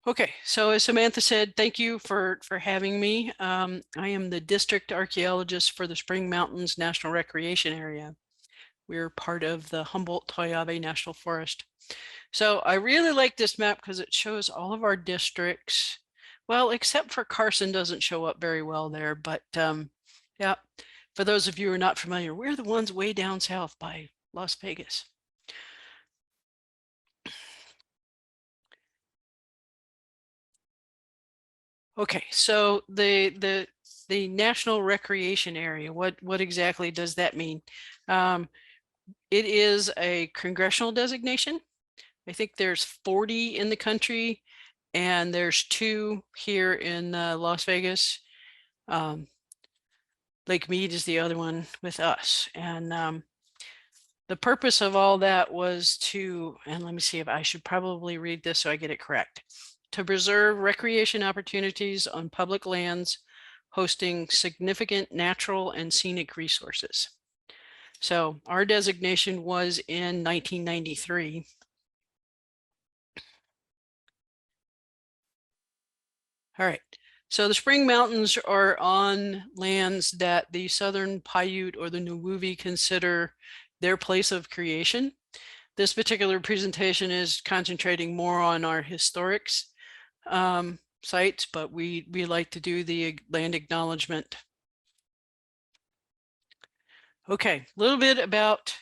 Okay, so as Samantha said, thank you for having me. I am the district archaeologist for the Spring Mountains National Recreation Area. We're part of the Humboldt-Toiyabe National Forest. So I really like this map because it shows all of our districts. Well, except for Carson doesn't show up very well there, but yeah, for those of you who are not familiar, we're the ones way down south by Las Vegas. Okay, so the National Recreation Area, what exactly does that mean? It is a congressional designation. I think there's 40 in the country, and there's 2 here in Las Vegas. Lake Mead is the other one with us. And the purpose of all that was to, and let me see if I should probably read this so I get it correct, to preserve recreation opportunities on public lands hosting significant natural and scenic resources. So our designation was in 1993. All right, so the Spring Mountains are on lands that the Southern Paiute or the Nuwuvi consider their place of creation. This particular presentation is concentrating more on our historics sites, but we like to do the land acknowledgement. Okay, a little bit about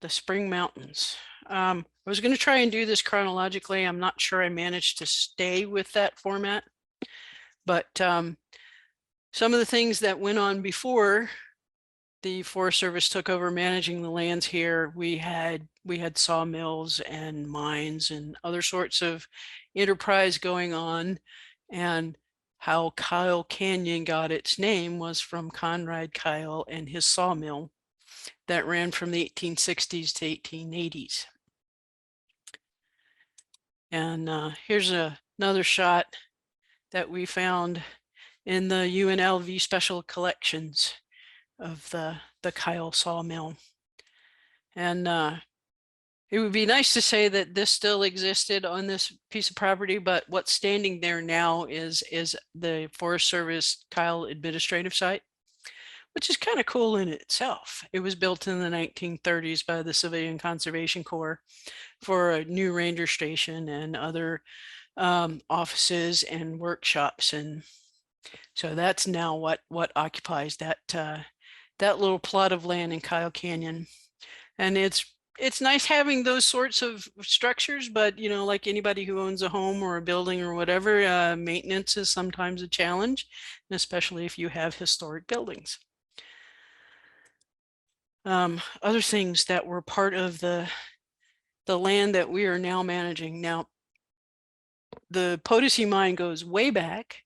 the Spring Mountains. I was going to try and do this chronologically. I'm not sure I managed to stay with that format, but some of the things that went on before the Forest Service took over managing the lands here, we had sawmills and mines and other sorts of enterprise going on. And how Kiel Canyon got its name was from Conrad Kiel and his sawmill that ran from the 1860s to 1880s. And here's another shot that we found in the UNLV special collections of the Kiel sawmill. And it would be nice to say that this still existed on this piece of property, but what's standing there now is the Forest Service Kiel administrative site, which is kind of cool in itself. It was built in the 1930s by the Civilian Conservation Corps for a new ranger station and other offices and workshops. And so that's now what occupies that little plot of land in Kiel Canyon. And it's nice having those sorts of structures, but you know, like anybody who owns a home or a building or whatever, maintenance is sometimes a challenge, especially if you have historic buildings. Other things that were part of the land that we are now managing. Now, the POTOSI mine goes way back.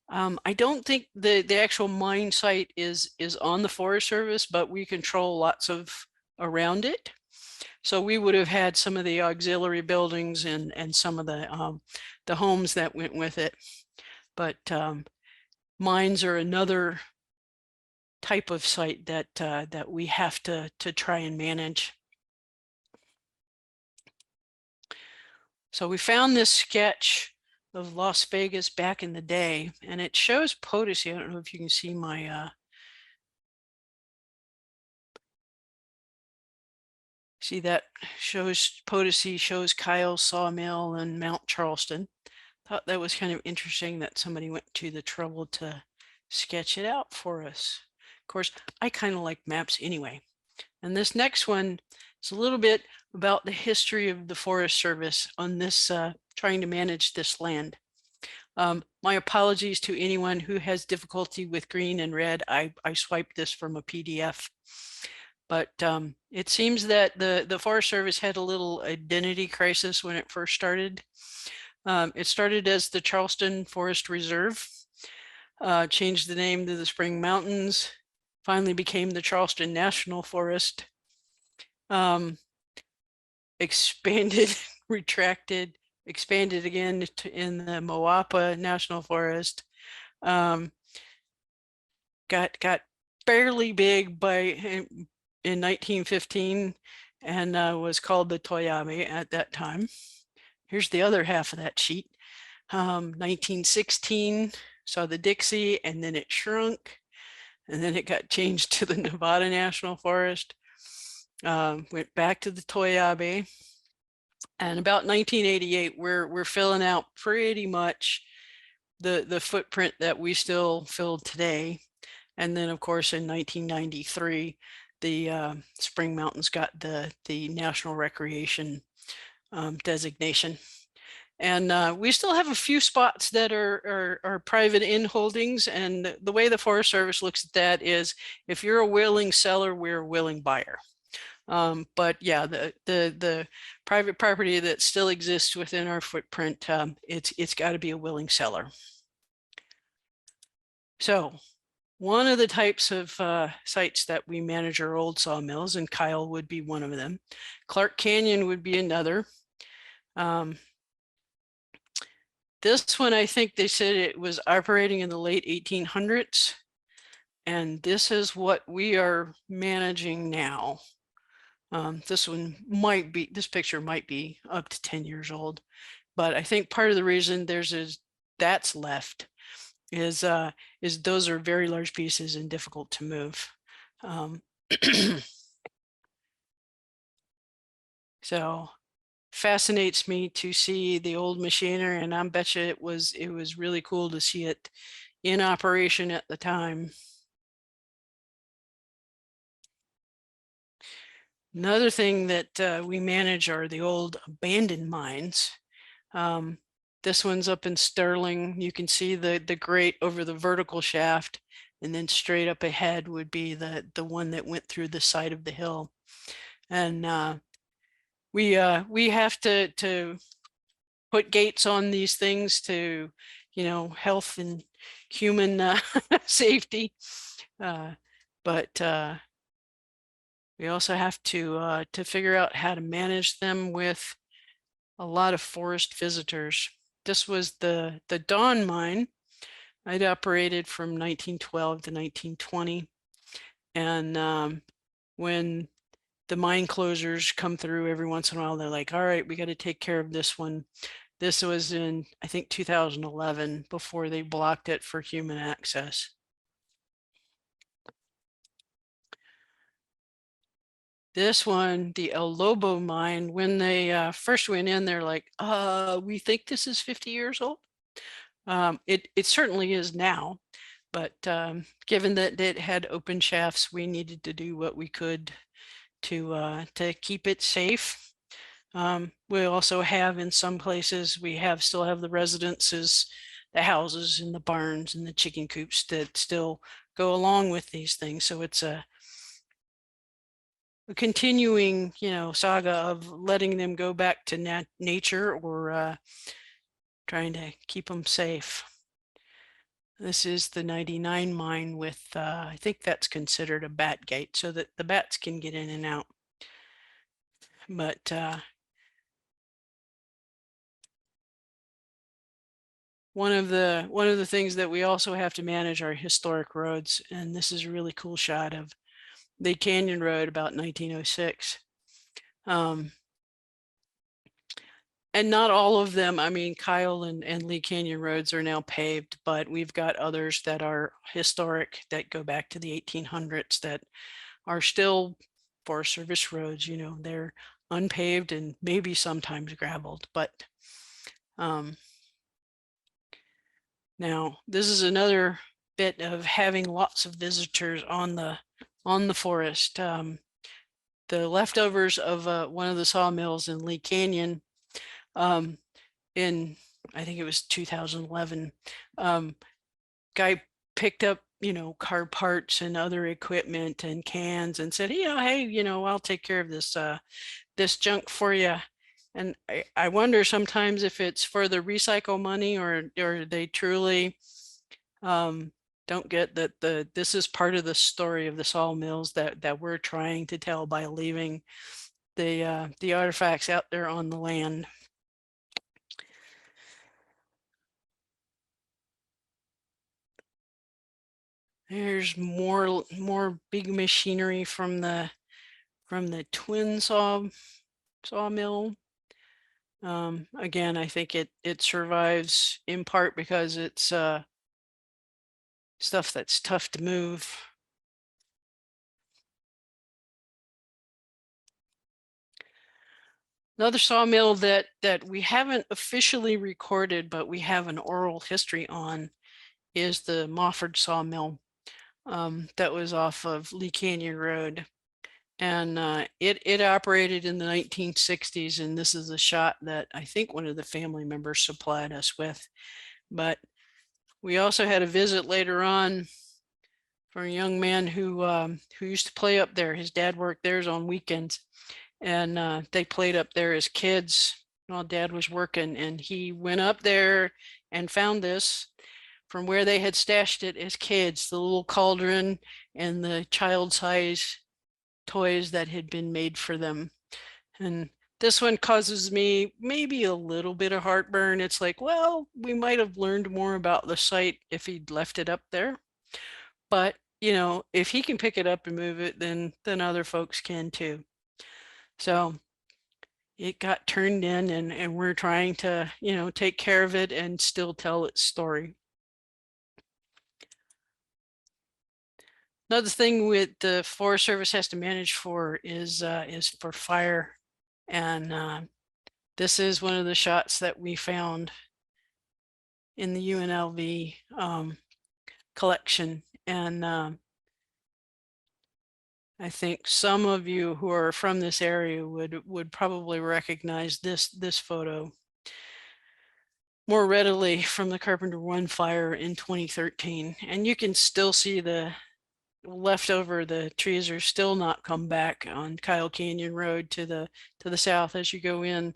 I don't think the actual mine site is on the Forest Service, but we control lots of around it. So we would have had some of the auxiliary buildings and some of the homes that went with it. But mines are another type of site that we have to try and manage. So we found this sketch of Las Vegas back in the day, and it shows POTOSI. I don't know if you can see my see that shows POTOSI, shows Kiel Sawmill and Mount Charleston. Thought that was kind of interesting that somebody went to the trouble to sketch it out for us. Of course, I kind of like maps anyway. And this next one is a little bit about the history of the Forest Service on this, trying to manage this land. My apologies to anyone who has difficulty with green and red. I swiped this from a PDF. But it seems that the Forest Service had a little identity crisis when it first started. It started as the Charleston Forest Reserve, changed the name to the Spring Mountains, finally became the Charleston National Forest, expanded, retracted, expanded again in the Moapa National Forest, got fairly big in 1915 and was called the Toiyabe at that time. Here's the other half of that sheet. 1916 saw the Dixie, and then it shrunk, and then it got changed to the Nevada National Forest. Went back to the Toiyabe, and about 1988, we're filling out pretty much the footprint that we still filled today. And then, of course, in 1993, the Spring Mountains got the National Recreation designation. And we still have a few spots that are private in holdings. And the way the Forest Service looks at that is, if you're a willing seller, we're a willing buyer. But yeah, the private property that still exists within our footprint, it's got to be a willing seller. So one of the types of sites that we manage are old sawmills, and Kiel would be one of them. Clark Canyon would be another. This one, I think they said it was operating in the late 1800s. And this is what we are managing now. This picture might be up to 10 years old, but I think part of the reason that's left is those are very large pieces and difficult to move. So fascinates me to see the old machinery, and I bet you it was really cool to see it in operation at the time. Another thing that we manage are the old abandoned mines. This one's up in Stirling. You can see the grate over the vertical shaft, and then straight up ahead would be the one that went through the side of the hill. And we have to put gates on these things to, health and human safety. But we also have to figure out how to manage them with a lot of forest visitors. This was the Dawn Mine. It operated from 1912 to 1920. And when the mine closures come through every once in a while, they're like, all right, we got to take care of this one. This was in, I think, 2011, before they blocked it for human access. This one, the Lobo Mine, when they first went in, they're like, we think this is 50 years old. It certainly is now, but given that it had open shafts, we needed to do what we could to keep it safe. We also have, in some places, still have the residences, the houses and the barns and the chicken coops that still go along with these things. So it's a continuing, saga of letting them go back to nature, or trying to keep them safe. This is the 99 mine with, I think that's considered a bat gate, so that the bats can get in and out. But one of the things that we also have to manage are historic roads, and this is a really cool shot of the Canyon Road about 1906. And not all of them, I mean, Kiel and Lee Canyon roads are now paved, but we've got others that are historic, that go back to the 1800s, that are still Forest Service roads. They're unpaved and maybe sometimes graveled, but now this is another bit of having lots of visitors on the forest. The leftovers of one of the sawmills in Lee Canyon, in, I think it was 2011, guy picked up, car parts and other equipment and cans and said, hey, I'll take care of this junk for you. And I wonder sometimes if it's for the recycle money, or they truly don't get that this is part of the story of the sawmills that we're trying to tell by leaving the artifacts out there on the land. There's more big machinery from the twin sawmill. Again, I think it survives in part because it's stuff that's tough to move. Another sawmill that we haven't officially recorded, but we have an oral history on, is the Mofford Sawmill that was off of Lee Canyon Road. And it operated in the 1960s, and this is a shot that I think one of the family members supplied us with. But we also had a visit later on from a young man who used to play up there. His dad worked there on weekends, and they played up there as kids while Dad was working. And he went up there and found this from where they had stashed it as kids, the little cauldron and the child-size toys that had been made for them. And this one causes me maybe a little bit of heartburn. It's like, well, we might have learned more about the site if he'd left it up there. But, you know, if he can pick it up and move it, then other folks can too. So it got turned in, and we're trying to, you know, take care of it and still tell its story. Another thing with the Forest Service has to manage for is for fire. And this is one of the shots that we found in the UNLV collection. And I think some of you who are from this area would probably recognize this photo more readily from the Carpenter One Fire in 2013. And you can still see the leftover, the trees are still not come back on Kiel Canyon Road to the south as you go in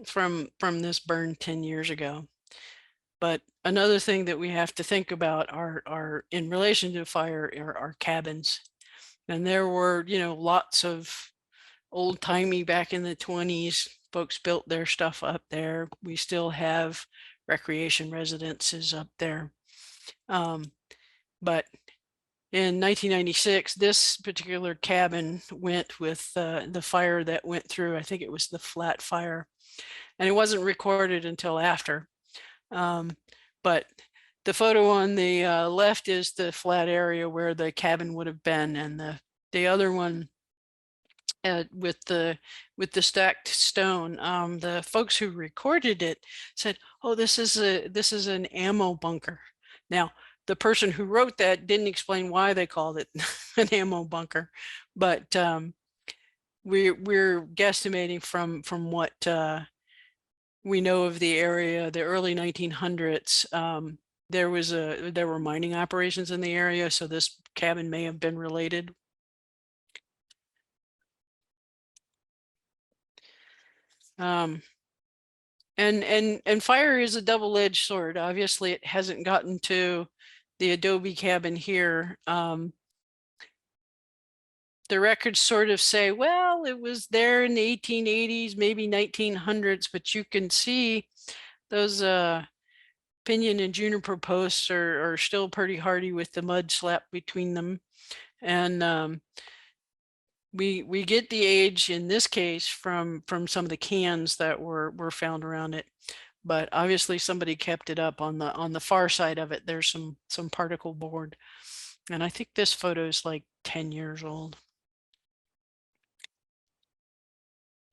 from this burn 10 years ago. But another thing that we have to think about are in relation to fire are cabins. And there were, you know, lots of old timey back in the 20s, folks built their stuff up there. We still have recreation residences up there. But in 1996, this particular cabin went with the fire that went through. I think it was the Flat Fire, and it wasn't recorded until after. But the photo on the left is the flat area where the cabin would have been, and the other one with the stacked stone. The folks who recorded it said, "Oh, this is an ammo bunker." Now, the person who wrote that didn't explain why they called it an ammo bunker, but we're guesstimating from what we know of the area. The early 1900s, there were mining operations in the area, so this cabin may have been related. And fire is a double-edged sword. Obviously, it hasn't gotten to the Adobe Cabin here. The records sort of say, well, it was there in the 1880s, maybe 1900s, but you can see those pinyon and juniper posts are still pretty hardy with the mud slap between them. And we get the age in this case from some of the cans that were found around it, but obviously somebody kept it up. On the far side of it, there's some particle board, and I think this photo is like 10 years old.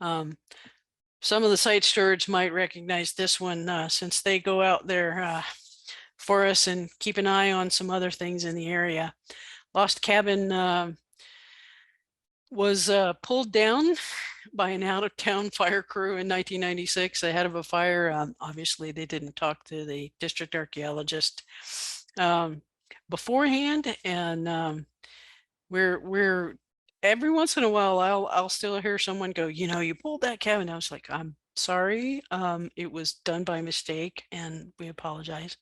Some of the site stewards might recognize this one since they go out there for us and keep an eye on some other things in the area. Lost Cabin was pulled down by an out-of-town fire crew in 1996 ahead of a fire. Obviously, they didn't talk to the district archaeologist beforehand, and we're every once in a while I'll still hear someone go, you know, you pulled that cabin. I was like, I'm sorry, it was done by mistake, and we apologize.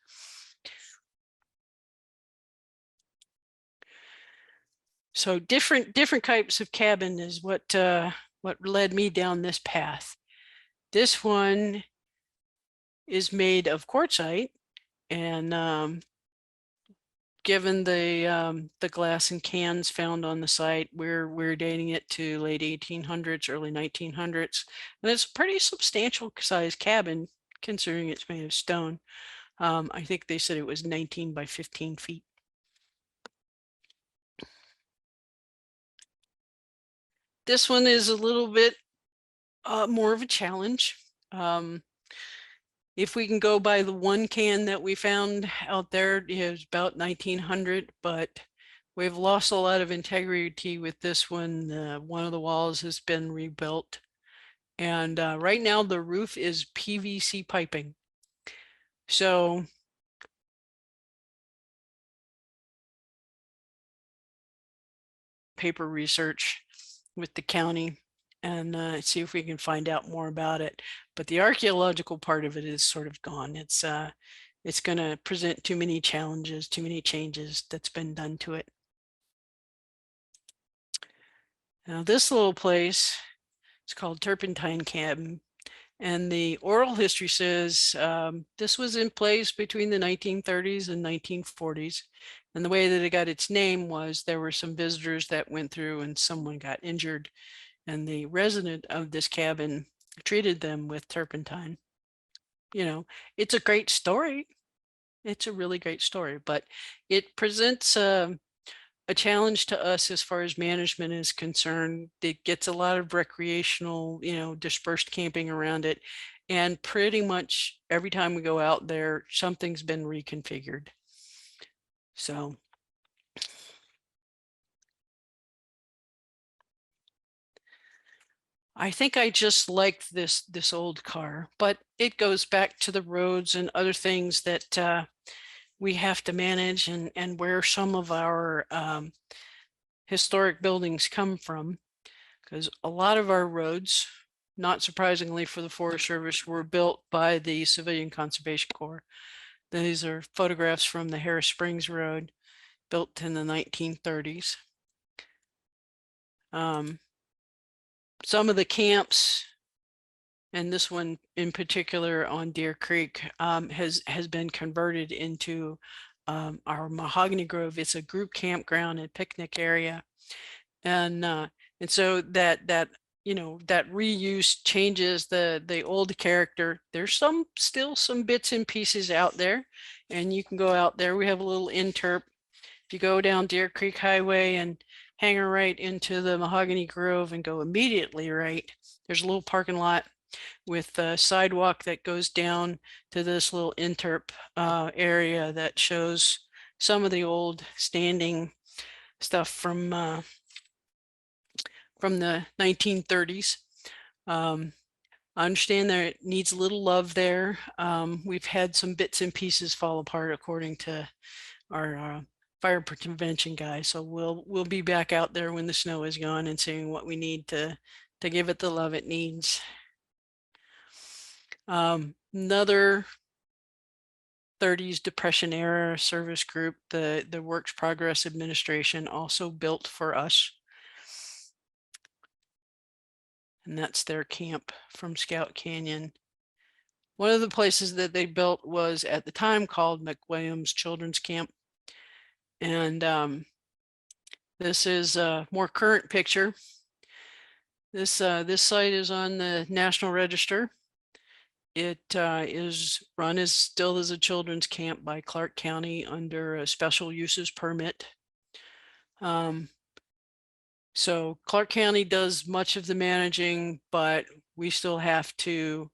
So different types of cabin is what led me down this path. This one is made of quartzite, and given the glass and cans found on the site, we're dating it to late 1800s, early 1900s, and it's a pretty substantial size cabin considering it's made of stone. I think they said it was 19 by 15 feet. This one is a little bit more of a challenge. If we can go by the one can that we found out there, it was about 1900, but we've lost a lot of integrity with this one. One of the walls has been rebuilt. And right now the roof is PVC piping. So paper research with the county and see if we can find out more about it. But the archaeological part of it is sort of gone. It's going to present too many challenges, too many changes that's been done to it. Now this little place, it's called Turpentine Cabin. And the oral history says this was in place between the 1930s and 1940s. And the way that it got its name was there were some visitors that went through and someone got injured. And the resident of this cabin treated them with turpentine. You know, it's a great story. It's a really great story, but it presents a challenge to us as far as management is concerned. It gets a lot of recreational, dispersed camping around it. And pretty much every time we go out there, something's been reconfigured. So I think I just like this old car, but it goes back to the roads and other things that we have to manage and where some of our historic buildings come from, because a lot of our roads, not surprisingly for the Forest Service, were built by the Civilian Conservation Corps. These are photographs from the Harris Springs Road, built in the 1930s. Some of the camps, and this one in particular on Deer Creek, has been converted into our Mahogany Grove. It's a group campground and picnic area, and so that reuse changes the old character. There's still some bits and pieces out there, and you can go out there. We have a little interp. If you go down Deer Creek Highway and hang a right into the Mahogany Grove and go immediately right, there's a little parking lot with a sidewalk that goes down to this little interp area that shows some of the old standing stuff from the 1930s. I understand that it needs a little love there. We've had some bits and pieces fall apart according to our fire prevention guy. So we'll be back out there when the snow is gone and seeing what we need to give it the love it needs. Another 30s Depression era service group, the Works Progress Administration, also built for us. And that's their camp from Scout Canyon. One of the places that they built was at the time called McWilliams Children's Camp. And this is a more current picture. This site is on the National Register. It is run still as a children's camp by Clark County under a special uses permit. So Clark County does much of the managing, but we still have to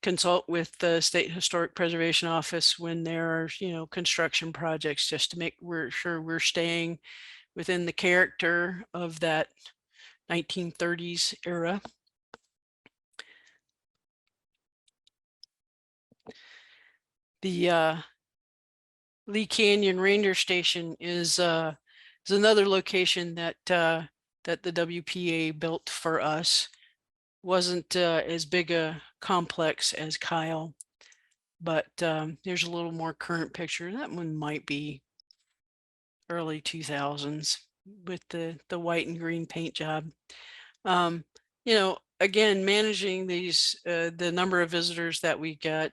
consult with the State Historic Preservation Office when there are, construction projects, just to make sure we're staying within the character of that 1930s era. The Lee Canyon Ranger Station is another location that the WPA built for us. Wasn't as big a complex as Kyle, but there's a little more current picture. That one might be early 2000s with the white and green paint job. again, managing these, the number of visitors that we get,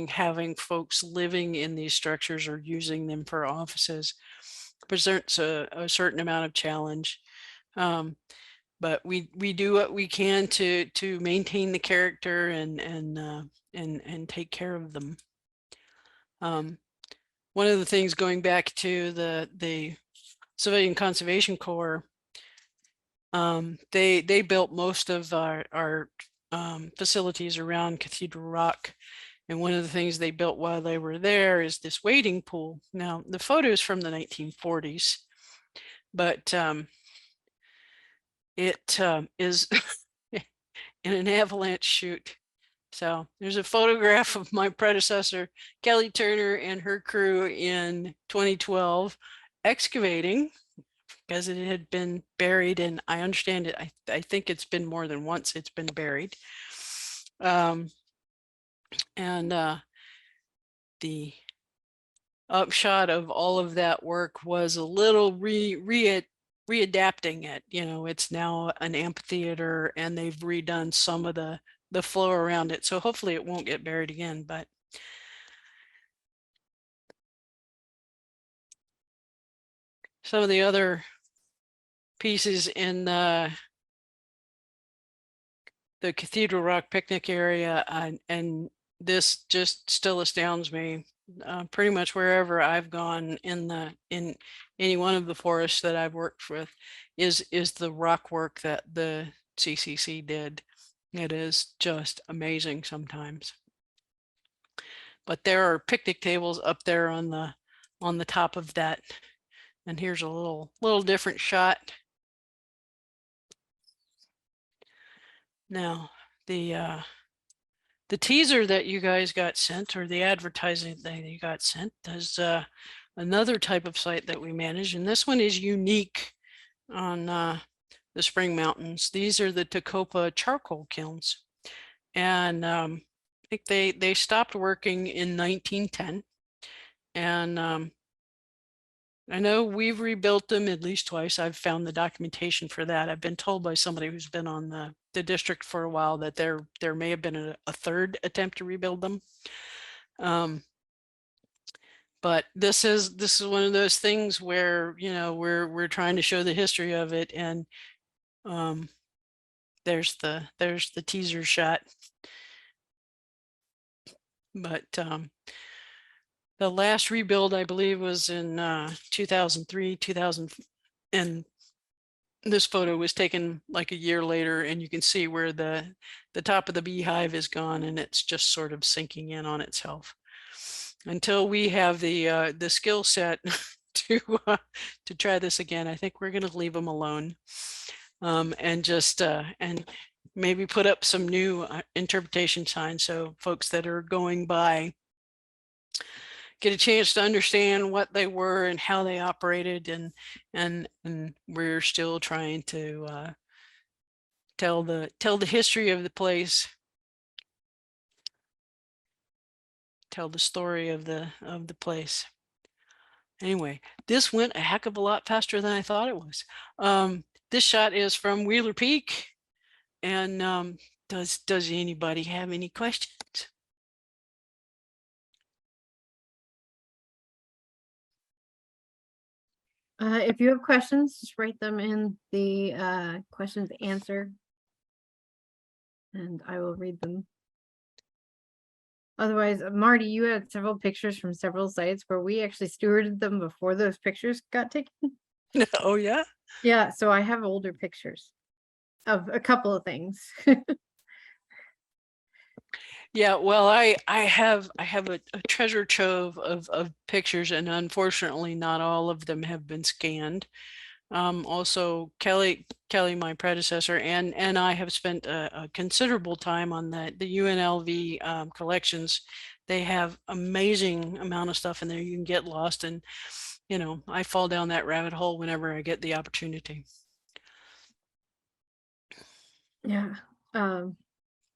having folks living in these structures or using them for offices presents a certain amount of challenge. But we do what we can to maintain the character and take care of them. One of the things, going back to the Civilian Conservation Corps, they built most of our facilities around Cathedral Rock. And one of the things they built while they were there is this wading pool. Now, the photo is from the 1940s, but it is in an avalanche chute. So there's a photograph of my predecessor, Kelly Turner, and her crew in 2012 excavating, because it had been buried, and I understand it. I think it's been more than once it's been buried. The upshot of all of that work was a little readapting it. You know, it's now an amphitheater, and they've redone some of the flow around it. So hopefully it won't get buried again, but some of the other pieces in the Cathedral Rock picnic area, and this just still astounds me. Pretty much wherever I've gone in any one of the forests that I've worked with is the rock work that the CCC did. It is just amazing sometimes. But there are picnic tables up there on the top of that. And here's a little different shot. Now, the teaser that you guys got sent, or the advertising that you got sent, is another type of site that we manage, and this one is unique on the Spring Mountains. These are the Tecopa Charcoal Kilns, and I think they stopped working in 1910, and I know we've rebuilt them at least twice. I've found the documentation for that. I've been told by somebody who's been on the district for a while that there may have been a third attempt to rebuild them. But this is one of those things where, you know, we're trying to show the history of it, and there's the teaser shot. But the last rebuild, I believe, was in 2003, 2000, and this photo was taken like a year later, and you can see where the top of the beehive is gone, and it's just sort of sinking in on itself. Until we have the skill set to try this again, I think we're going to leave them alone, and just and maybe put up some new interpretation signs so folks that are going by get a chance to understand what they were and how they operated, and we're still trying to tell the history of the place, tell the story of the place. Anyway, this went a heck of a lot faster than I thought it was. This shot is from Wheeler Peak, and does anybody have any questions? If you have questions, just write them in the questions answer, and I will read them. Otherwise, Marty, you had several pictures from several sites where we actually stewarded them before those pictures got taken. Oh yeah? Yeah, so I have older pictures of a couple of things. Yeah, well, I have a treasure trove of pictures, and unfortunately not all of them have been scanned. Also, Kelly, my predecessor, and I have spent a considerable time on the UNLV collections. They have amazing amount of stuff in there. You can get lost, and you know, I fall down that rabbit hole whenever I get the opportunity. Yeah.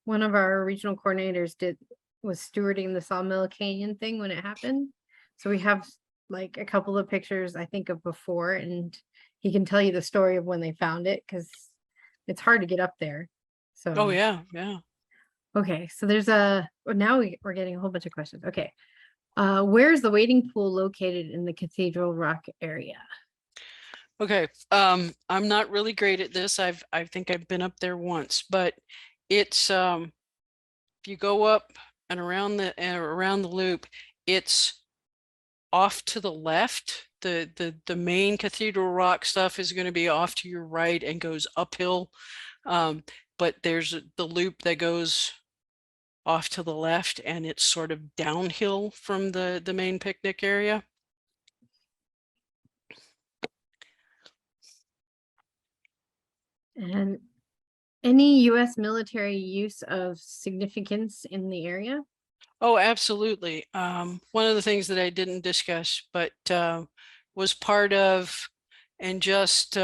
One of our regional coordinators was stewarding the Sawmill Canyon thing when it happened. So we have like a couple of pictures, I think, of before, and he can tell you the story of when they found it, because it's hard to get up there. Oh So, yeah, yeah. okay, so now we're getting a whole bunch of questions. Okay. Where's the wading pool located in the Cathedral Rock area? Okay. I'm not really great at this. I think I've been up there once, but it's if you go up and around the loop, it's off to the left. The main Cathedral Rock stuff is going to be off to your right and goes uphill. But there's the loop that goes off to the left, and it's sort of downhill from the main picnic area. And any U.S. military use of significance in the area? Oh, absolutely. One of the things that I didn't discuss, but was part of and just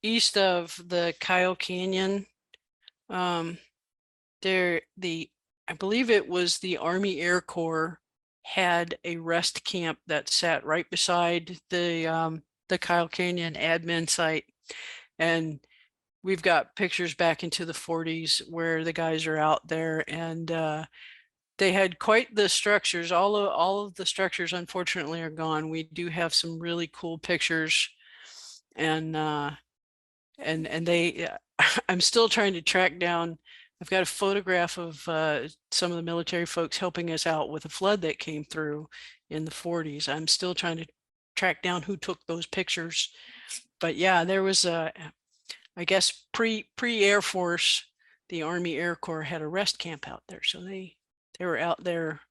east of the Kiel Canyon, I believe it was the Army Air Corps had a rest camp that sat right beside the Kiel Canyon admin site. And we've got pictures back into the 40s where the guys are out there, and they had quite the structures. All of the structures unfortunately are gone. We do have some really cool pictures, and they I'm still trying to track down. I've got a photograph of some of the military folks helping us out with a flood that came through in the 40s. I'm still trying to track down who took those pictures. But yeah, there was I guess pre Air Force, the Army Air Corps had a rest camp out there. So they were out there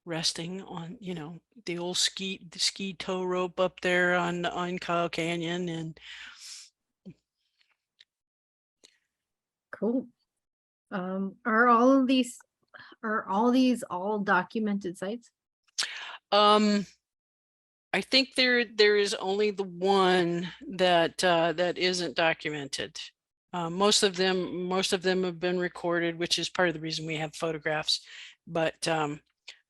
resting on, the old ski tow rope up there on Kyle Canyon. And Cool. Are all these all documented sites? I think there is only the one that that isn't documented. Most of them have been recorded, which is part of the reason we have photographs. But I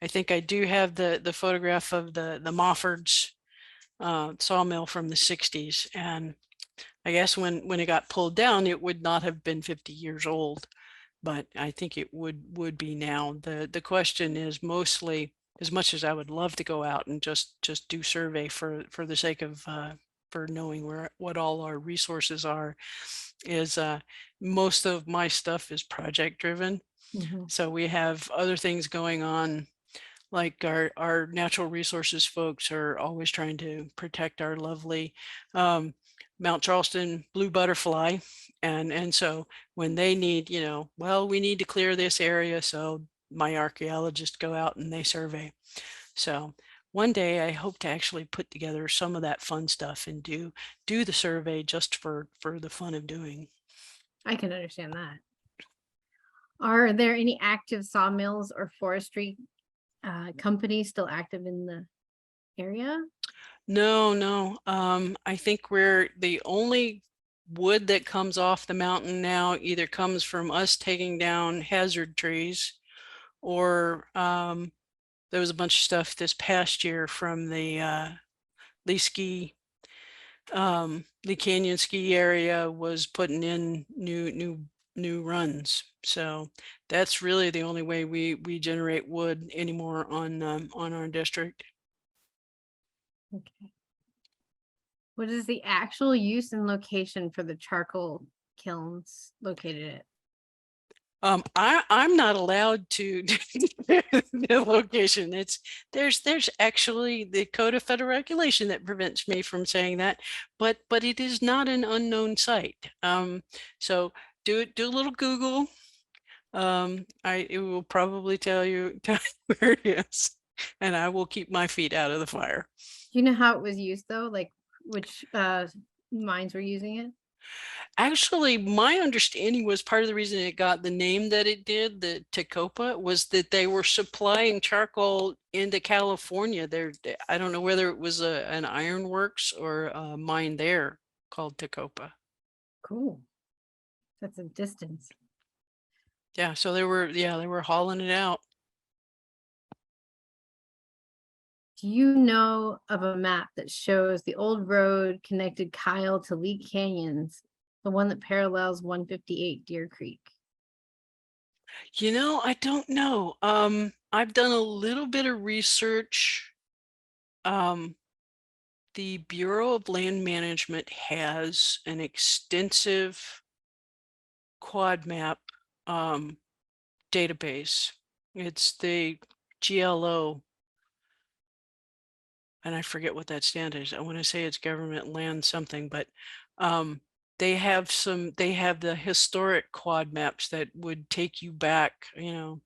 think I do have the photograph of the Moffords sawmill from the 60s, and I guess when it got pulled down, it would not have been 50 years old, but I think it would be now. The question is mostly, as much as I would love to go out and just do survey for the sake of for knowing what all our resources are, is most of my stuff is project driven. Mhm. So we have other things going on, like our natural resources folks are always trying to protect our lovely Mount Charleston blue butterfly. And so when they need, well, we need to clear this area, so my archaeologists go out and they survey. So one day I hope to actually put together some of that fun stuff and do the survey just for the fun of doing. I can understand that. Are there any active sawmills or forestry companies still active in the area? No, no. I think we're the only wood that comes off the mountain now either comes from us taking down hazard trees, or there was a bunch of stuff this past year from the Lee Ski Lee Canyon ski area was putting in new runs. So that's really the only way we generate wood anymore on our district. Okay. What is the actual use and location for the charcoal kilns located at? I'm not allowed to the location. There's actually the Code of Federal Regulation that prevents me from saying that, but it is not an unknown site. So do a little Google. It will probably tell you where it is, and I will keep my feet out of the fire. Do you know how it was used though? Like which mines were using it? Actually, my understanding was part of the reason it got the name that it did, the Tecopa, was that they were supplying charcoal into California. I don't know whether it was an ironworks or a mine there called Tecopa. Cool. That's a distance. Yeah, so they were hauling it out. Do you know of a map that shows the old road connected Kyle to Lee Canyons the one that parallels 158 Deer Creek. You know, I don't know. I've done a little bit of research. The Bureau of Land Management has an extensive quad map database. It's the GLO, and I forget what that stand is. I want to say it's government land something, but they have the historic quad maps that would take you back, you know.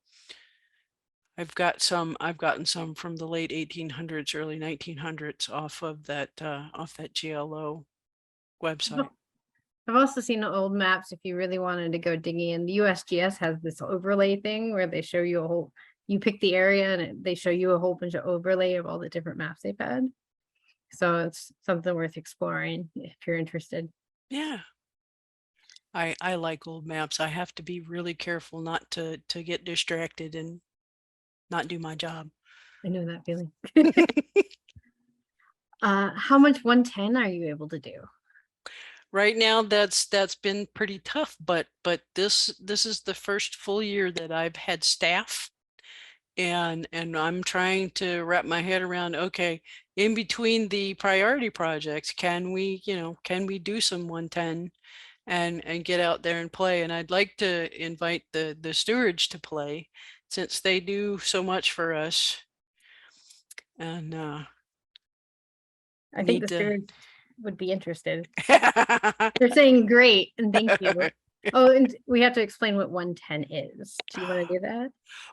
I've gotten some from the late 1800s, early 1900s off that GLO website. I've also seen old maps if you really wanted to go digging in. The USGS has this overlay thing where they show you a whole, you pick the area and they show you a whole bunch of overlay of all the different maps they've had. So it's something worth exploring if you're interested. Yeah. I like old maps. I have to be really careful not to get distracted and not do my job. I know that feeling. How much 110 are you able to do? Right now, that's been pretty tough, but this is the first full year that I've had staff, and I'm trying to wrap my head around, okay, in between the priority projects, can we do some 110 and get out there and play? And I'd like to invite the stewards to play, since they do so much for us. And I think the need to stewards would be interested. They're saying great and thank you. Oh, and we have to explain what 110 is. Do you want to do that?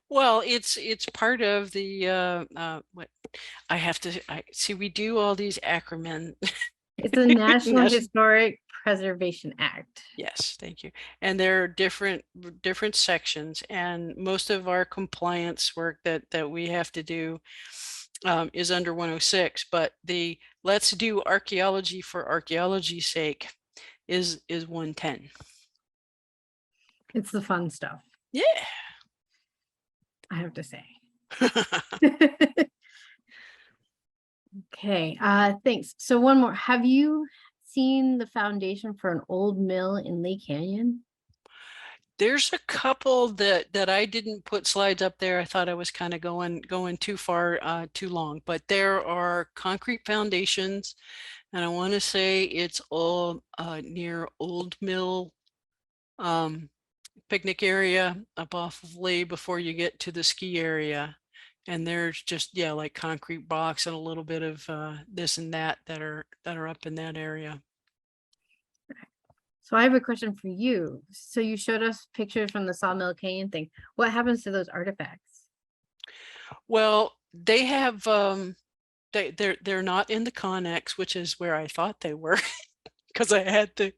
Well, it's part of the what I see, we do all these acronyms. It's a National Historic Preservation Act. Yes, thank you. And there are different sections, and most of our compliance work that we have to do is under 106, but the let's do archaeology for archaeology's sake is 110. It's the fun stuff. Yeah. I have to say. Okay, thanks. So one more. Have you seen the foundation for an old mill in Lake Canyon? There's a couple that I didn't put slides up there. I thought I was kind of going too far, too long, but there are concrete foundations, and I want to say it's all near Old Mill picnic area up off of Lee before you get to the ski area. And there's just, yeah, like concrete blocks and a little bit of this and that are up in that area. So I have a question for you. So you showed us pictures from the Sawmill Canyon thing. What happens to those artifacts? Well, they have they're not in the Connex, which is where I thought they were, because I had the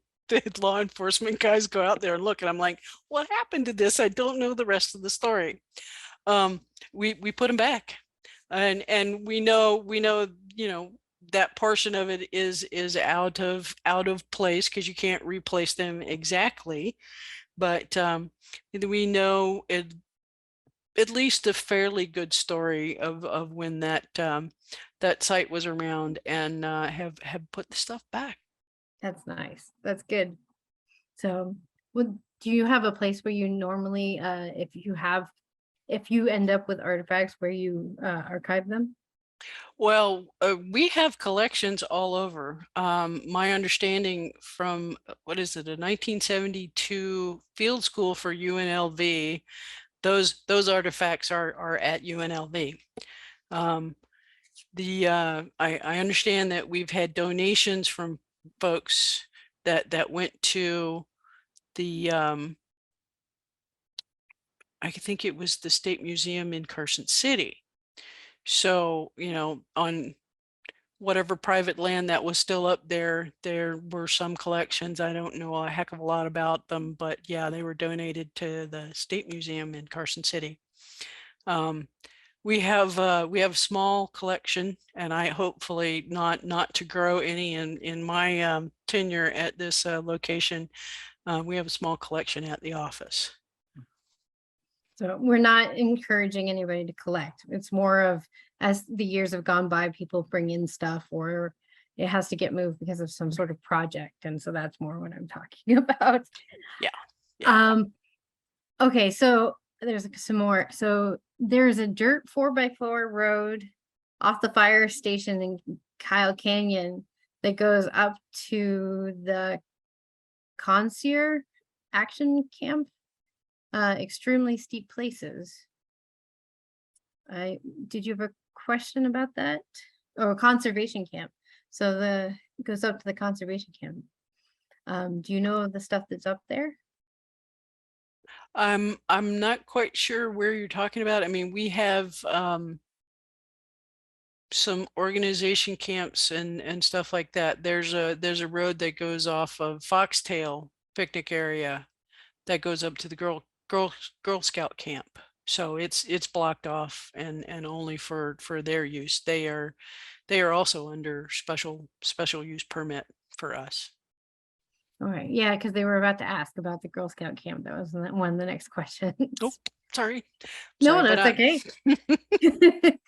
law enforcement guys go out there and look, and I'm like, what happened to this? I don't know the rest of the story. We put them back, and we know, you know, that portion of it is out of place, because you can't replace them exactly, but we know at least a fairly good story of when that site was around, and have put the stuff back. That's nice. That's good. So do you have a place where you normally, if you end up with artifacts, where you archive them? Well, we have collections all over. My understanding from, what is it, a 1972 field school for UNLV, those artifacts are at UNLV. I understand that we've had donations from folks that went to the I think it was the State Museum in Carson City. So, you know, on whatever private land that was still up there, there were some collections. I don't know a heck of a lot about them, but yeah, they were donated to the State Museum in Carson City. We have a small collection, and I hopefully not to grow any in my tenure at this location. We have a small collection at the office. So we're not encouraging anybody to collect. It's more of, as the years have gone by, people bring in stuff, or it has to get moved because of some sort of project. And so that's more what I'm talking about. Yeah. Okay, so there's some more. So there's a dirt 4x4 road off the fire station in Kiel Canyon that goes up to the Concierge Action Camp. Extremely steep places. Did you have a question about that? Or conservation camp? So it goes up to the conservation camp. Do you know the stuff that's up there? I'm not quite sure where you're talking about. I mean, we have some organization camps and stuff like that. There's a road that goes off of Foxtail picnic area that goes up to the Girl Scout camp. So it's blocked off and only for their use. They are also under special use permit for us. All right, yeah, because they were about to ask about the Girl Scout camp. That was one of the next questions. Oh, sorry. No, Sorry, that's okay.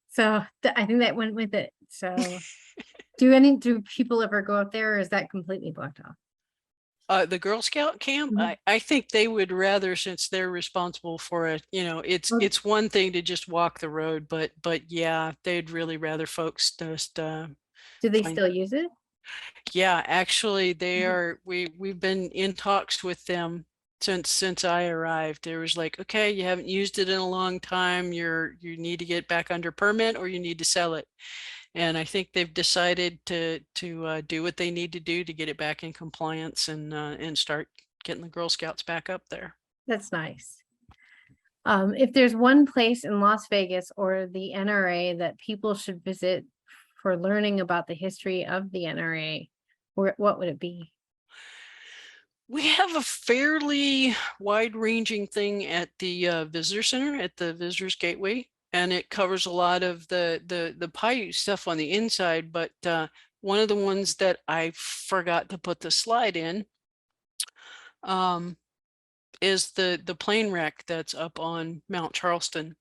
So I think that went with it. So do people ever go up there, or is that completely blocked off? The Girl Scout camp, Mhm. I think they would rather, since they're responsible for it, you know, it's one thing to just walk the road, but yeah, they'd really rather folks just Do they find. still use it? Yeah, actually they Mhm. are, we've been in talks with them since I arrived. There was like, okay, you haven't used it in a long time, you need to get back under permit or you need to sell it. And I think they've decided to do what they need to do to get it back in compliance and start getting the Girl Scouts back up there. That's nice. If there's one place in Las Vegas or the NRA that people should visit for learning about the history of the NRA, what would it be? We have a fairly wide-ranging thing at the visitor center at the Visitors Gateway, and it covers a lot of the Paiute stuff on the inside. But one of the ones that I forgot to put the slide in is the plane wreck that's up on Mount Charleston.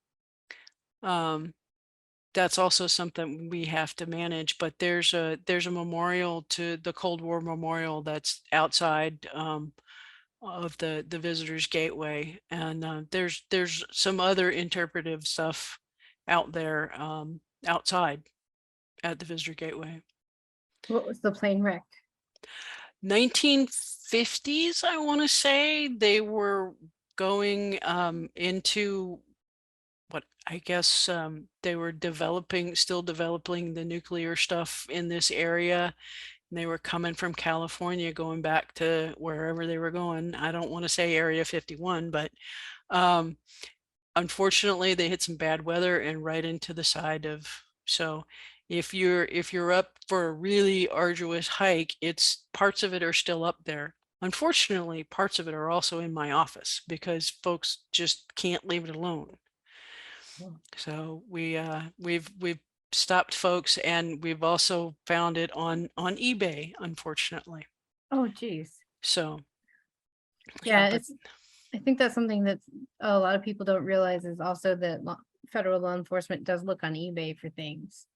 That's also something we have to manage, but there's a memorial to the Cold War memorial that's outside of the Visitors Gateway, and there's some other interpretive stuff out there outside at the Visitor Gateway. What was the plane wreck? 1950s, I want to say. They were going into what I guess they were still developing the nuclear stuff in this area. And they were coming from California, going back to wherever they were going. I don't want to say Area 51, but unfortunately they hit some bad weather and right into the side of, so if you're up for a really arduous hike, it's parts of it are still up there. Unfortunately, parts of it are also in my office because folks just can't leave it alone. So we've stopped folks, and we've also found it on eBay, unfortunately. Oh, geez. So Yeah, but I think that's something that a lot of people don't realize is also that federal law enforcement does look on eBay for things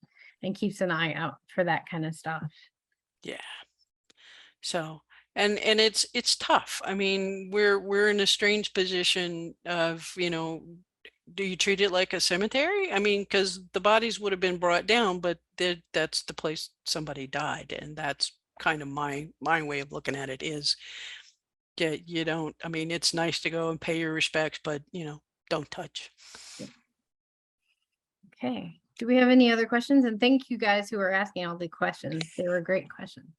and keeps an eye out for that kind of stuff. yeah. So and it's tough. I mean, we're in a strange position of, you know, do you treat it like a cemetery? I mean, because the bodies would have been brought down, but that's the place somebody died, and that's kind of my way of looking at it is, yeah, you don't, I mean, it's nice to go and pay your respects, but you know, don't touch. Okay. Do we have any other questions? And thank you guys who are asking all the questions. They were great questions.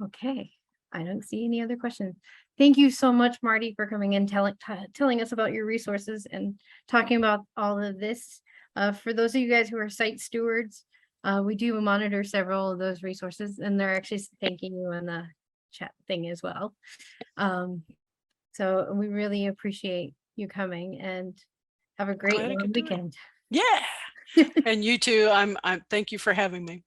Okay. I don't see any other questions. Thank you so much, Marty, for coming and telling us about your resources and talking about all of this. For those of you guys who are site stewards, we do monitor several of those resources, and they're actually thanking you in the chat thing as well. So we really appreciate you coming, and have a great long weekend. Yeah. And you too. I'm thank you for having me.